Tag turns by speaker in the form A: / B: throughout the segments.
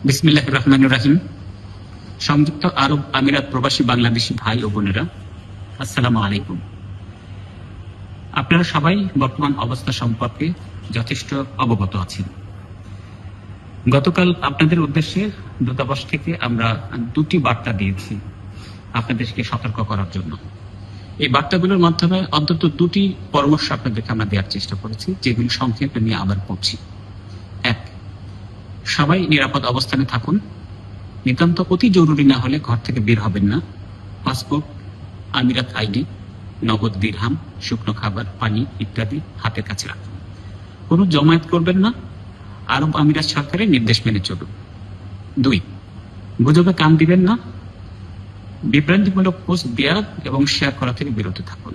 A: বিসমিল্লাহির রহমানির রহিম। সংযুক্ত আরব আমিরাত প্রবাসী বাংলাদেশি ভাই ও বোনেরা, আসসালামু আলাইকুম। আপনারা সবাই বর্তমান অবস্থা সম্পর্কে যথেষ্ট অবগত আছেন। গতকাল আপনাদের উদ্দেশ্যে দূতাবাস থেকে আমরা দুটি বার্তা দিয়েছি আপনাদেরকে সতর্ক করার জন্য। এই বার্তাগুলোর মাধ্যমে অন্তত দুটি পরামর্শ আপনাদেরকে আমরা দেওয়ার চেষ্টা করেছি, যেগুলি সংক্ষেপে নিয়ে আবার পড়ছি। এক, সবাই নিরাপদ অবস্থানে থাকুন। নিতান্ত অতি জরুরি না হলে ঘর থেকে বের হবেন না। পাসপোর্ট, আমিরাত আইডি, নগদ দিরহাম, শুকনো খাবার, পানি ইত্যাদি হাতের কাছে রাখুন। কোনো জমায়েত করবেন না। আরব আমিরাত সরকারের নির্দেশ মেনে চলুন। 2, গুজবে কান দিবেন না। বিভ্রান্তিমূলক পোস্ট দেওয়া এবং শেয়ার করা থেকে বিরত থাকুন।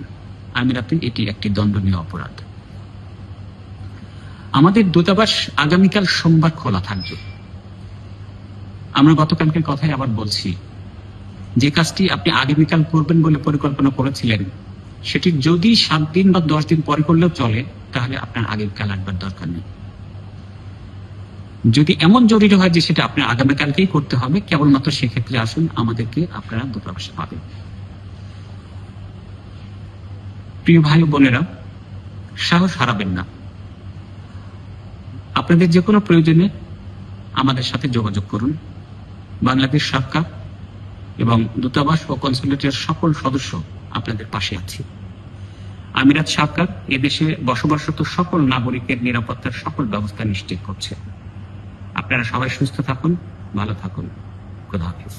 A: আমিরাতে এটি একটি দণ্ডনীয় অপরাধ। আমাদের দূতাবাস আগামীকাল সোমবার খোলা থাকবে। আমরা গতকালকের কথাই আবার বলছি, যে কাজটি আপনি আগামীকাল করবেন বলে পরিকল্পনা করেছিলেন, সেটি যদি 7 দিন বা 10 দিন পরে করলেও চলে, তাহলে আপনার আগামীকাল আসবার দরকার নেই। যদি এমন জরুরি হয় যে সেটা আপনার আগামীকালকেই করতে হবে, কেবলমাত্র সেক্ষেত্রে আসুন, আমাদেরকে আপনারা দূতাবাসে পাবেন। প্রিয় ভাই ও বোনেরা, সাহস হারাবেন না। আপনাদের যে কোনো প্রয়োজনে আমাদের সাথে যোগাযোগ করুন। বাংলাদেশ সরকার এবং দূতাবাস ও কনসুলেটের সকল সদস্য আপনাদের পাশে আছে। আমিরাত সরকার এদেশে বসবাসরত সকল নাগরিকের নিরাপত্তার সকল ব্যবস্থা নিশ্চিত করছে। আপনারা সবাই সুস্থ থাকুন, ভালো থাকুন। খোদা হাফেজ।